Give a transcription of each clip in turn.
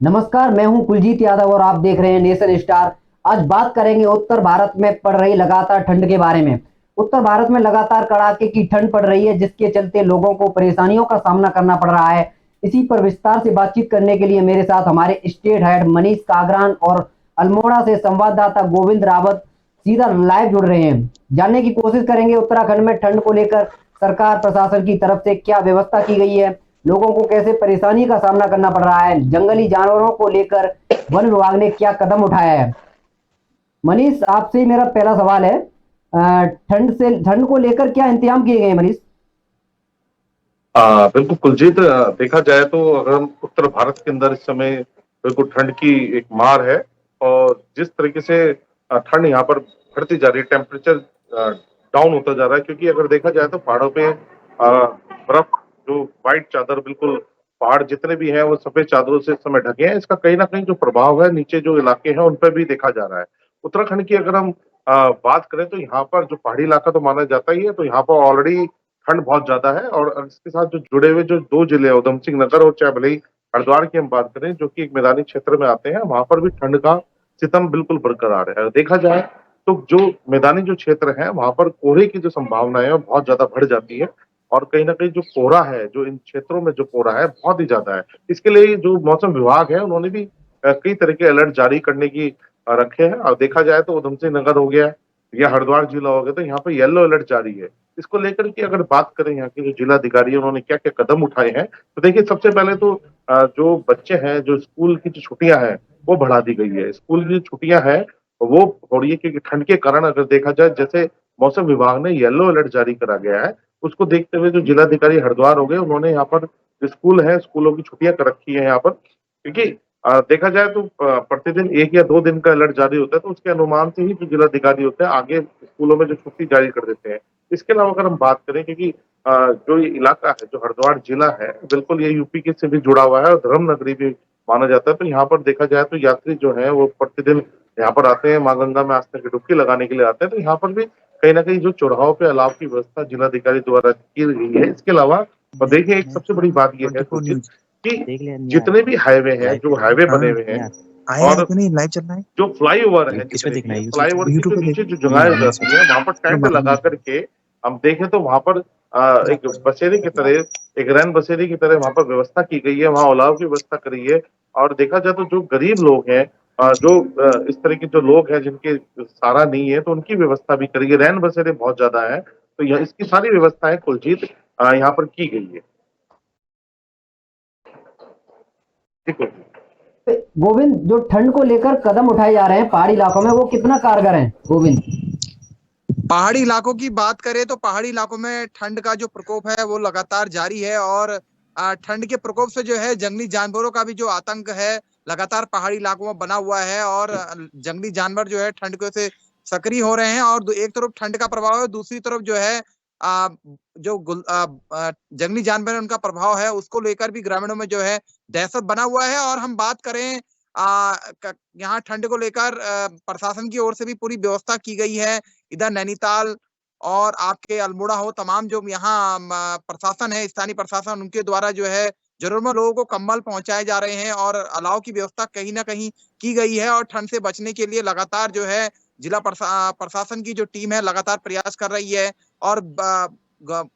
नमस्कार, मैं हूं कुलजीत यादव और आप देख रहे हैं नेशन स्टार। आज बात करेंगे उत्तर भारत में पड़ रही लगातार ठंड के बारे में। उत्तर भारत में लगातार कड़ाके की ठंड पड़ रही है, जिसके चलते लोगों को परेशानियों का सामना करना पड़ रहा है। इसी पर विस्तार से बातचीत करने के लिए मेरे साथ हमारे स्टेट हेड मनीष कागरान और अल्मोड़ा से संवाददाता गोविंद रावत सीधा लाइव जुड़ रहे हैं। जानने की कोशिश करेंगे उत्तराखंड में ठंड को लेकर सरकार प्रशासन की तरफ से क्या व्यवस्था की गई है, लोगों को कैसे परेशानी का सामना करना पड़ रहा है, जंगली जानवरों को लेकर वन विभाग ने क्या कदम उठाया है। मनीष, आपसे मेरा पहला सवाल है, ठंड को लेकर क्या इंतजाम किए गए हैं मनीष? बिल्कुल कुलजीत, देखा जाए तो अगर हम उत्तर भारत के अंदर इस समय बिल्कुल ठंड की एक मार है। और जिस तरीके से ठंड यहाँ पर बढ़ती जा रही है, टेम्परेचर डाउन होता जा रहा है, क्योंकि अगर देखा जाए तो पहाड़ों पे बर्फ, जो व्हाइट चादर, बिल्कुल पहाड़ जितने भी हैं वो सफेद चादरों से इस समय ढके हैं। इसका कहीं ना कहीं जो प्रभाव है नीचे जो इलाके हैं उन पर भी देखा जा रहा है। उत्तराखंड की अगर हम बात करें तो यहाँ पर जो पहाड़ी इलाका तो माना जाता ही है, तो यहाँ पर ऑलरेडी ठंड बहुत ज्यादा है। और इसके साथ जो जुड़े हुए जो दो जिले उधम सिंह नगर और चाहे भले ही हरिद्वार की हम बात करें, जो कि एक मैदानी क्षेत्र में आते हैं, वहां पर भी ठंड का सितम बिल्कुल बरकरार है। देखा जाए तो जो मैदानी जो क्षेत्र है वहां पर कोहरे की जो संभावना है वो बहुत ज्यादा बढ़ जाती है। और कहीं ना कहीं जो कोहरा है, जो इन क्षेत्रों में जो कोहरा है बहुत ही ज्यादा है। इसके लिए जो मौसम विभाग है उन्होंने भी कई तरह के अलर्ट जारी करने की रखे हैं। और देखा जाए तो उधम सिंह नगर हो गया या हरिद्वार जिला हो गया, तो यहाँ पे येलो अलर्ट जारी है। इसको लेकर के अगर बात करें यहाँ के जो जिलाधिकारी है उन्होंने क्या क्या कदम उठाए हैं, तो देखिए सबसे पहले तो जो बच्चे हैं, जो स्कूल की जो छुट्टियां हैं वो बढ़ा दी गई है। स्कूल की छुट्टियां हैं वो हो रही है क्योंकि ठंड के कारण अगर देखा जाए, जैसे मौसम विभाग ने येलो अलर्ट जारी करा गया है, उसको देखते हुए जो जिलाधिकारी हरिद्वार हो गए उन्होंने यहाँ पर जो स्कूल है, स्कूलों की छुट्टियां कर रखी है यहाँ पर। क्योंकि देखा जाए तो प्रतिदिन 1 या 2 दिन का अलर्ट जारी होता है, तो उसके अनुमान से ही जो जिलाधिकारी होते हैं आगे स्कूलों में जो छुट्टी जारी कर देते हैं। इसके अलावा अगर हम बात करें, क्योंकि जो ये इलाका है, जो हरिद्वार जिला है, बिल्कुल ये यूपी के से भी जुड़ा हुआ है और धर्म नगरी भी माना जाता है। तो यहाँ पर देखा जाए तो यात्री जो है वो प्रतिदिन यहाँ पर आते हैं, माँ गंगा में आस्था की डुबकी लगाने के लिए आते हैं। तो यहाँ पर भी कहीं ना कहीं जो चौराहों पे अलाव की व्यवस्था जिलाधिकारी द्वारा की गई है। इसके अलावा और देखिए एक सबसे बड़ी बात यह है कुलजीत, कि जितने भी हाईवे हैं, जो हाईवे बने हुए हैं, और लाइव चल रहा है। जो फ्लाईओवर है, किस पे जितने देखना भी है? फ्लाईओवर की जो यूट्यूब पे नीचे देख। जो जगह हो जाती है वहां पर टेंट लगा करके हम देखें तो वहां पर एक बसेरे की तरह, एक रैन बसेरे की तरह वहां पर व्यवस्था की गई है, वहां अलाव की व्यवस्था करी है। और देखा जाए तो जो गरीब लोग हैं, जो इस तरह के जो लोग हैं जिनके सहारा नहीं है, तो उनकी व्यवस्था भी करी है। रैन बसेरे बहुत ज्यादा है, तो यह इसकी सारी व्यवस्थाएं कुलजीत यहाँ पर की गई है। ठीक है गोविंद, जो ठंड को लेकर कदम उठाए जा रहे हैं पहाड़ी इलाकों में, वो कितना कारगर हैं गोविंद? पहाड़ी इलाकों की बात करें तो पहाड़ी इलाकों में ठंड का जो प्रकोप है वो लगातार जारी है। और ठंड के प्रकोप से जो है जंगली जानवरों का भी जो आतंक है लगातार पहाड़ी इलाकों में बना हुआ है। और जंगली जानवर जो है ठंड के से सक्रिय हो रहे हैं। और एक तरफ ठंड का प्रभाव है, दूसरी तरफ जो है जंगली जानवर है उनका प्रभाव है, उसको लेकर भी ग्रामीणों में जो है दहशत बना हुआ है। और हम बात करें यहाँ ठंड को लेकर प्रशासन की ओर से भी पूरी व्यवस्था की गई है। इधर नैनीताल और आपके अल्मोड़ा हो, तमाम जो यहाँ प्रशासन है, स्थानीय प्रशासन, उनके द्वारा जो है जरूरतमंद लोगों को कंबल पहुंचाए जा रहे हैं और अलाव की व्यवस्था कहीं ना कहीं की गई है। और ठंड से बचने के लिए लगातार जो है जिला प्रशासन की जो टीम है लगातार प्रयास कर रही है। और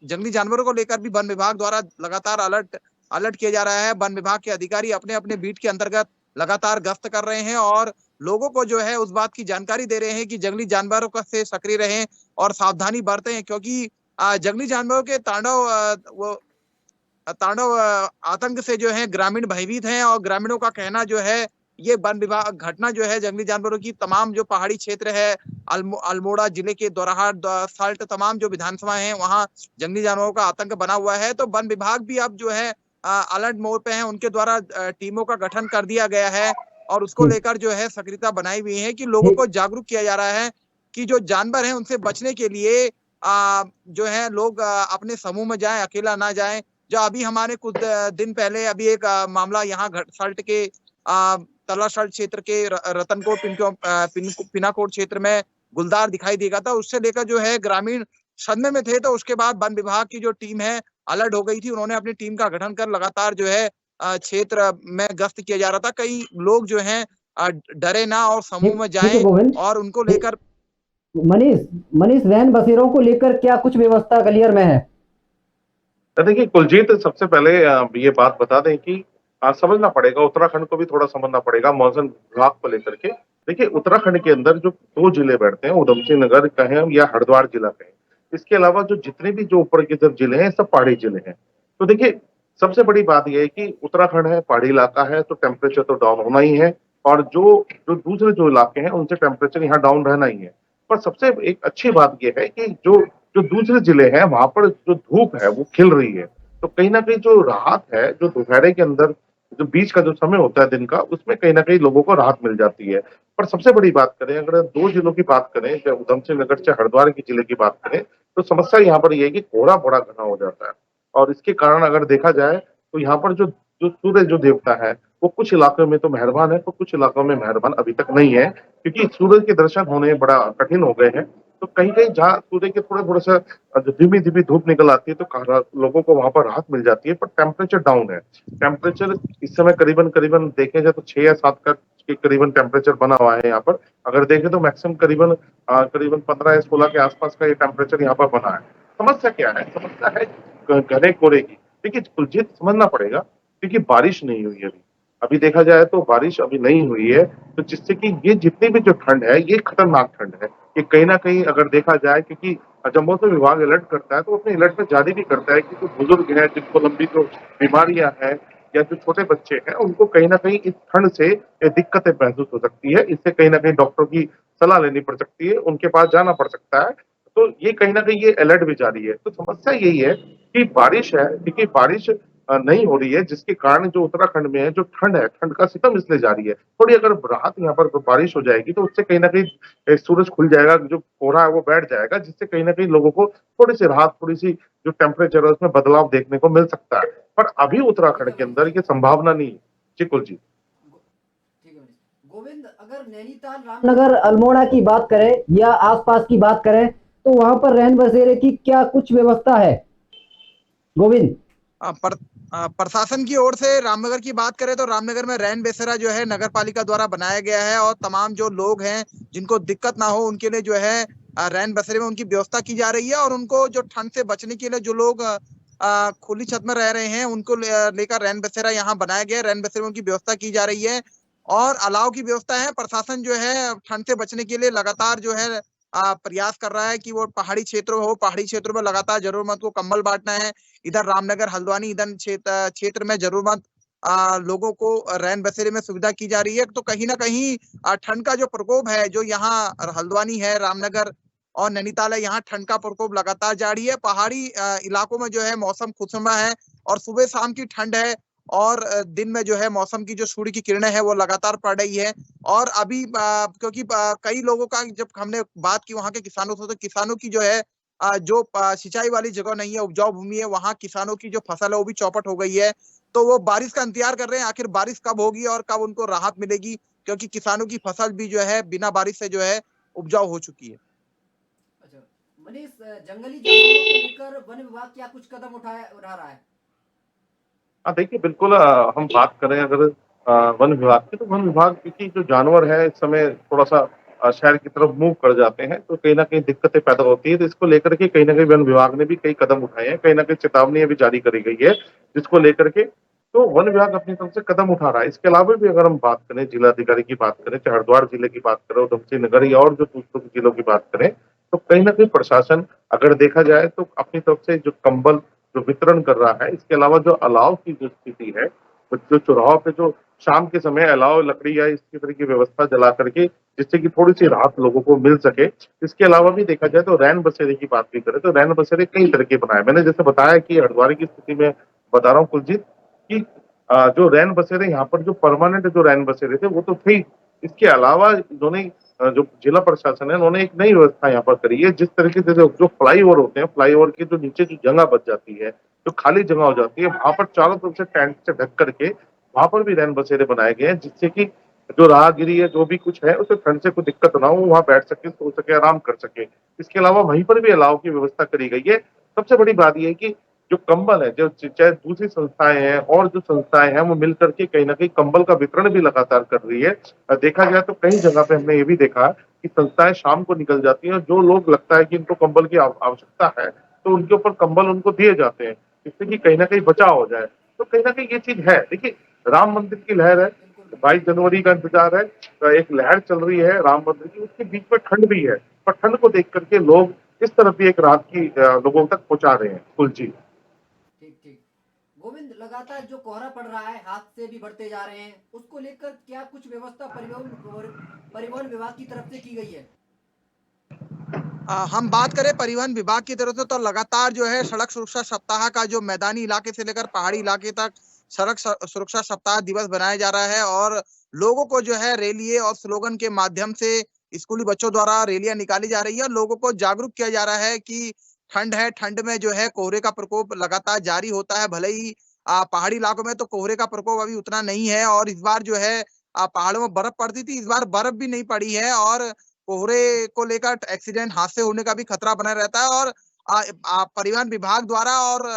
जंगली जानवरों को लेकर भी वन विभाग द्वारा लगातार अलर्ट किया जा रहा है। वन विभाग के अधिकारी अपने अपने बीट के अंतर्गत लगातार गश्त कर रहे हैं और लोगों को जो है उस बात की जानकारी दे रहे हैं कि जंगली जानवरों का से सक्रिय रहें और सावधानी बरतें। क्योंकि जंगली जानवरों के तांडव आतंक से जो है ग्रामीण भयभीत हैं। और ग्रामीणों का कहना जो है ये वन विभाग घटना जो है जंगली जानवरों की तमाम जो पहाड़ी क्षेत्र है, अल्मोड़ा जिले के दोराहाट, साल्ट, तमाम जो विधानसभा है वहां जंगली जानवरों का आतंक बना हुआ है। तो वन विभाग भी अब जो है अलर्ट मोड पे है, उनके द्वारा टीमों का गठन कर दिया गया है। और उसको लेकर जो है सक्रियता बनाई हुई है कि लोगों को जागरूक किया जा रहा है कि जो जानवर हैं उनसे बचने के लिए जो है लोग अपने समूह में जाएं, अकेला ना जाएं। जो अभी हमारे कुछ दिन पहले अभी एक मामला यहाँ सल्ट के तला सल्ट क्षेत्र के रतनकोट पिनाकोट क्षेत्र में गुलदार दिखाई देगा था, उससे लेकर जो है ग्रामीण सदमे में थे। तो उसके बाद वन विभाग की जो टीम है अलर्ट हो गई थी, उन्होंने अपनी टीम का गठन कर लगातार जो है क्षेत्र में गश्त किया जा रहा था। कई लोग जो हैं डरे ना और समूह में ठीक है जाएं गोविंद। और उनको लेकर मनीष मनीष रैन बसेरों को लेकर क्या कुछ व्यवस्था ग्वालियर में है? तो देखिए कुलजीत, सबसे पहले ये बात बता दें कि समझना पड़ेगा, उत्तराखंड को भी थोड़ा समझना पड़ेगा मौसम विभाग को लेकर के। देखिए उत्तराखंड के अंदर जो दो जिले बैठते हैं, उधम सिंह नगर कहें या हरिद्वार जिला कहें, इसके अलावा जो जितने भी जो ऊपर के तरफ जिले हैं सब पहाड़ी जिले हैं। तो देखिए सबसे बड़ी बात यह है कि उत्तराखंड है, पहाड़ी इलाका है, तो टेम्परेचर तो डाउन होना ही है। और जो जो दूसरे जो इलाके हैं उनसे टेम्परेचर यहाँ डाउन रहना ही है। पर सबसे एक अच्छी बात यह है कि जो जो दूसरे जिले हैं वहां पर जो धूप है वो खिल रही है। तो कहीं ना कहीं जो राहत है, जो दोपहर के अंदर जो बीच का जो समय होता है दिन का, उसमें कहीं ना कहीं लोगों को राहत मिल जाती है। पर सबसे बड़ी बात करें, अगर दो जिलों की बात करें, चाहे उधम सिंह नगर चाहे हरिद्वार के जिले की बात करें, तो समस्या यहाँ पर यह है कि कोहरा बड़ा घना हो जाता है। और इसके कारण अगर देखा जाए तो यहाँ पर जो जो सूर्य जो देवता है वो कुछ इलाकों में तो मेहरबान है, तो कुछ इलाकों में मेहरबान अभी तक नहीं है, क्योंकि सूरज के दर्शन होने बड़ा कठिन हो गए हैं। तो कहीं कहीं जहाँ सूर्य के थोड़े थोड़ा सा जो धीमी धीमी धूप निकल आती है तो लोगों को वहां पर राहत मिल जाती है, पर टेम्परेचर डाउन है। टेम्परेचर इस समय करीबन करीबन देखे जाए तो 6 या 7 का के करीबन टेम्परेचर बना हुआ है यहाँ पर। अगर देखें तो मैक्सिमम करीबन करीबन 15 या 16 के आसपास का ये टेम्परेचर यहाँ पर बना है। समस्या क्या है? समस्या है घने कोहरे की। देखिए कुलजीत, समझना पड़ेगा क्योंकि बारिश नहीं हुई अभी। अभी देखा जाए तो बारिश अभी नहीं हुई है, तो जिससे कि ये जितनी भी जो ठंड है ये खतरनाक ठंड है। ये कहीं ना कहीं अगर देखा जाए, क्योंकि जब मौसम विभाग अलर्ट करता है तो अपने अलर्ट में जारी भी करता है कि जो बुजुर्ग हैं, जिनको लंबी जो बीमारियां हैं या जो छोटे बच्चे हैं, उनको कहीं ना कहीं इस ठंड से दिक्कतें महसूस हो सकती है। इससे कहीं ना कहीं डॉक्टर की सलाह लेनी पड़ सकती है, उनके पास जाना पड़ सकता है। तो ये कहीं ना कहीं ये अलर्ट भी जारी है। तो समस्या यही है कि बारिश है, देखिए बारिश नहीं हो रही है, जिसके कारण जो उत्तराखंड में है जो ठंड है, ठंड का सितम इसलिए जारी है। थोड़ी अगर राहत यहाँ पर बारिश हो जाएगी तो उससे कहीं ना कहीं सूरज खुल जाएगा, जो कोहरा है वो बैठ जाएगा, जिससे कहीं ना कहीं लोगों को थोड़ी सी राहत, थोड़ी सी जो टेम्परेचर है उसमें बदलाव देखने को मिल सकता है। पर अभी ठीक उत्तराखंड है के मनीष। अंदर ये संभावना नहीं है। जी कुलजीत। ठीक है मनीष। गोविंद, अगर नैनीताल रामनगर अल्मोड़ा की बात करें या आसपास की बात करें तो वहां पर रैन बसेरे की क्या कुछ व्यवस्था है गोविंद? प्रशासन की ओर से रामनगर की बात करें तो रामनगर में रैन बसेरा जो है नगर पालिका द्वारा बनाया गया है और तमाम जो लोग हैं जिनको दिक्कत ना हो उनके लिए जो है रैन बसेरे में उनकी व्यवस्था की जा रही है। और उनको जो ठंड से बचने के लिए जो लोग खुली छत में रह रहे हैं उनको लेकर रैन बसेरा यहाँ बनाया गया है। रैन बसेरे में उनकी व्यवस्था की जा रही है और अलाव की व्यवस्था है। प्रशासन जो है ठंड से बचने के लिए लगातार जो है प्रयास कर रहा है कि वो पहाड़ी क्षेत्रों में लगातार जरूरतमंद को कंबल बांटना है। इधर रामनगर हल्द्वानी इधर क्षेत्र में जरूरतमंद लोगों को रैन बसेरे में सुविधा की जा रही है। तो कहीं ना कहीं ठंड का जो प्रकोप है जो यहाँ हल्द्वानी है, रामनगर और नैनीताल है, यहाँ ठंड का प्रकोप लगातार जारी है। पहाड़ी इलाकों में जो है मौसम खुशनुमा है और सुबह शाम की ठंड है और दिन में जो है मौसम की जो सूर्य की किरणें है वो लगातार पड़ रही है। और अभी क्योंकि कई लोगों का जब हमने बात की वहां के किसानों से, तो किसानों की जो है जो सिंचाई वाली जगह नहीं है, उपजाऊ भूमि है, वहां किसानों की जो फसल है वो भी चौपट हो गई है। तो वो बारिश का इंतजार कर रहे हैं, आखिर बारिश कब होगी और कब उनको राहत मिलेगी, क्योंकि किसानों की फसल भी जो है बिना बारिश से जो है उपजाऊ हो चुकी है। अच्छा मनीष, जंगली जानवरों को लेकर वन विभाग क्या कुछ कदम उठा रहा है? हाँ देखिए बिल्कुल, हम बात करें अगर वन विभाग की, तो वन विभाग क्योंकि जो जानवर है इस समय थोड़ा सा शहर की तरफ मूव कर जाते हैं, तो कहीं ना कहीं दिक्कतें पैदा होती है। तो इसको लेकर के कहीं ना कहीं वन विभाग ने भी कई कदम उठाए हैं, कहीं ना कहीं चेतावनी भी जारी करी गई है जिसको लेकर के तो वन विभाग अपनी तरफ से कदम उठा रहा है। इसके अलावा भी अगर हम बात करें, जिलाधिकारी की बात करें, चाहे हरिद्वार जिले की बात करें, उधम सिंह नगर या और जो दूसरों जिलों की बात करें, तो कहीं ना कहीं प्रशासन अगर देखा जाए तो अपनी तरफ से जो कंबल जो वितरण कर रहा है, इसके अलावा जो अलाव की जो स्थिति है, जो चौराहों पे जो शाम के समय अलाव लकड़ी या इस तरह की व्यवस्था जला करके जिससे कि थोड़ी सी राहत लोगों को मिल सके। इसके अलावा भी देखा जाए तो रैन बसेरे की बात भी करें तो रैन बसेरे कई तरह के बनाए। मैंने जैसे बताया कि हरिद्वार की स्थिति में बता रहा हूँ कुलजीत कि जो रैन बसेरे यहाँ पर जो परमानेंट जो रैन बसेरे थे वो तो थे। इसके अलावा इन्होंने जो जिला प्रशासन है उन्होंने एक नई व्यवस्था यहाँ पर करी है, जिस तरीके से जो फ्लाईओवर होते हैं, फ्लाईओवर के जो नीचे जो जगह बच जाती है, जो खाली जगह हो जाती है, वहां पर चारों तरफ से टेंट से ढक करके वहां पर भी रैन बसेरे बनाए गए हैं, जिससे कि जो राहगीरी है जो भी कुछ है उसे ठंड से कोई दिक्कत ना हो, वहां बैठ सके, सो सके, आराम कर सके। इसके अलावा वहीं पर भी अलाव की व्यवस्था करी गई है। सबसे बड़ी बात यह है कि जो कंबल है, जो चाहे दूसरी संस्थाएं हैं और जो संस्थाएं हैं वो मिल करके कहीं न कहीं कंबल का वितरण भी लगातार कर रही है। देखा जाए तो कई जगह पे हमने ये भी देखा कि संस्थाएं शाम को निकल जाती हैं और जो लोग लगता है कि इनको कंबल की आवश्यकता है, तो उनके ऊपर कंबल उनको दिए जाते हैं, जिससे कि कहीं न कहीं बचाव हो जाए। तो कहीं न कहीं ये चीज़ है। देखिए, राम मंदिर की लहर है, 22 जनवरी का इंतजार है, एक लहर चल रही है राम मंदिर की, उसके बीच में ठंड भी है। पर ठंड को देख करके लोग इस तरफ भी एक राहत की लोगों तक पहुँचा रहे हैं। कुल जी। ठीक ठीक। गोविंद, लगातार जो कोहरा पड़ रहा है, हादसे भी बढ़ते जा रहे हैं, उसको लेकर क्या कुछ व्यवस्था परिवहन विभाग की तरफ से की गई है? हम बात करें परिवहन विभाग की तरफ से तो लगातार जो है सड़क सुरक्षा सप्ताह का जो मैदानी इलाके से लेकर पहाड़ी इलाके तक सड़क सुरक्षा सप्ताह दिवस बनाया जा रहा है और लोगों को जो है रैली और स्लोगन के माध्यम से स्कूली बच्चों द्वारा रैलियां निकाली जा रही है और लोगों को जागरूक किया जा रहा है कि ठंड है, ठंड में जो है कोहरे का प्रकोप लगातार जारी होता है। भले ही पहाड़ी इलाकों में तो कोहरे का प्रकोप अभी उतना नहीं है और इस बार जो है पहाड़ों में बर्फ पड़ती थी, इस बार बर्फ भी नहीं पड़ी है और कोहरे को लेकर एक्सीडेंट हादसे होने का भी खतरा बना रहता है और परिवहन विभाग द्वारा और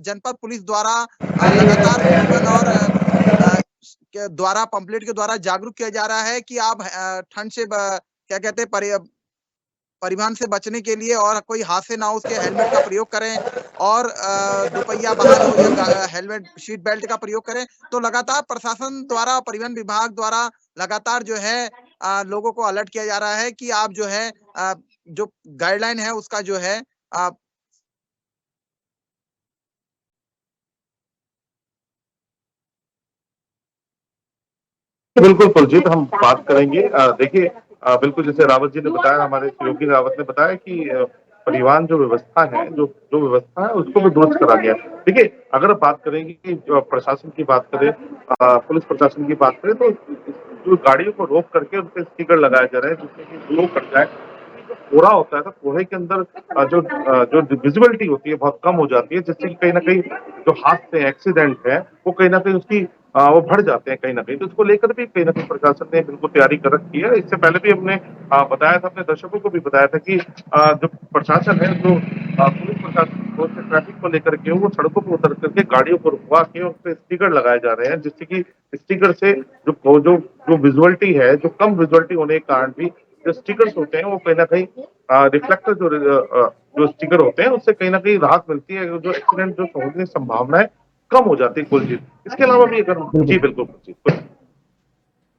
जनपद पुलिस द्वारा लगातार स्लोगन और के द्वारा पंपलेट के द्वारा जागरूक किया जा रहा है कि आप ठंड से क्या कहते हैं परिवहन से बचने के लिए और कोई हादसे ना हो उसके हेलमेट का प्रयोग करें और दोपहिया वाहन हो या हेलमेट सीट बेल्ट का प्रयोग करें। तो लगातार प्रशासन द्वारा परिवहन विभाग द्वारा लगातार जो है लोगों को अलर्ट किया जा रहा है कि आप जो है जो गाइडलाइन है उसका जो है बिल्कुल कुलजीत, हम बात करेंगे। देखिए, बिल्कुल जैसे रावत जी ने बताया, हमारे योगी रावत ने बताया कि परिवहन जो व्यवस्था है, जो जो व्यवस्था है उसको भी दुरुस्त करा गया। देखिए, अगर बात करेंगे कि जो प्रशासन की बात करें, पुलिस प्रशासन की बात करें, तो जो गाड़ियों को रोक करके उन पे स्टिकर लगाए जा रहे हैं जिससे कि ग्लो कर जाए। जो कोहरा होता है, तो कोहरे के अंदर जो विजिबिलिटी होती है बहुत कम हो जाती है, जिससे कि कहीं न कहीं जो हादसे हैं, एक्सीडेंट है, वो कहीं न कहीं उसकी वो बढ़ जाते हैं कहीं न कहीं। तो उसको लेकर भी कहीं न कहीं प्रशासन ने बिल्कुल तैयारी कर रखी है। इससे पहले भी हमने बताया था, अपने दर्शकों को भी बताया था कि जो प्रशासन है, जो पुलिस प्रशासन को ट्रैफिक को लेकर के वो सड़कों पर उतर करके गाड़ियों को रुकवा के उस पे स्टिकर लगाए जा रहे हैं, जिससे कि स्टिकर से जो जो जो विजुअलिटी है, जो कम विजुअलिटी होने के कारण भी जो स्टिकर्स होते हैं वो कहीं न कहीं रिफ्लेक्टर जो स्टिकर होते हैं उससे कहीं न कहीं राहत मिलती है, जो एक्सीडेंट जो होने की संभावनाएँ कम हो जाती है कुलजीत। इसके अलावा भी अगर जी बिल्कुल कुलजीत।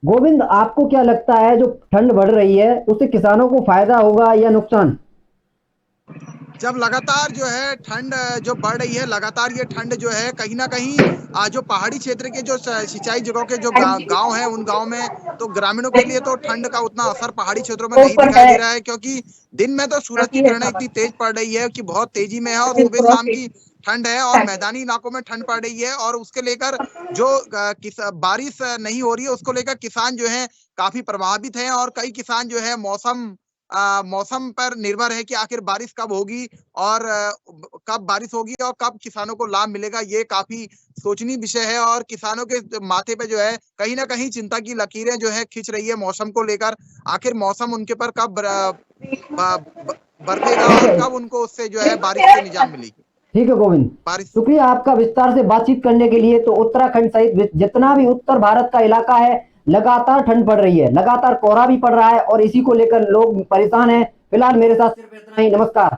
गोविंद, आपको क्या लगता है जो ठंड बढ़ रही है उससे किसानों को फायदा होगा या नुकसान? जब लगातार जो है ठंड जो बढ़ रही है, लगातार ये ठंड जो है कहीं न कहीं जो पहाड़ी क्षेत्र के जो सिंचाई जगहों के जो गाँव हैं, उन गाँव में तो ग्रामीणों के लिए तो ठंड का उतना असर पहाड़ी क्षेत्रों में नहीं दिखाई दे रहा है क्योंकि दिन में तो सूरज की किरणें इतनी तेज पड़ रही है कि बहुत तेजी में है और सुबह-शाम की ठंड है और मैदानी इलाकों में ठंड पड़ रही है और उसके लेकर जो बारिश नहीं हो रही है, उसको लेकर किसान जो हैं काफ़ी प्रभावित हैं और कई किसान जो है मौसम पर निर्भर है कि आखिर बारिश कब होगी और कब बारिश होगी और कब किसानों को लाभ मिलेगा। ये काफ़ी सोचनीय विषय है और किसानों के माथे पे जो है कहीं न कहीं चिंता की लकीरें जो है खींच रही है मौसम को लेकर। आखिर मौसम उनके पर कब बरतेगा और कब उनको उससे जो है बारिश से निजात मिलेगी। ठीक है गोविंद, शुक्रिया आपका विस्तार से बातचीत करने के लिए। तो उत्तराखंड सहित जितना भी उत्तर भारत का इलाका है, लगातार ठंड पड़ रही है, लगातार कोहरा भी पड़ रहा है और इसी को लेकर लोग परेशान हैं। फिलहाल मेरे साथ सिर्फ इतना ही। नमस्कार।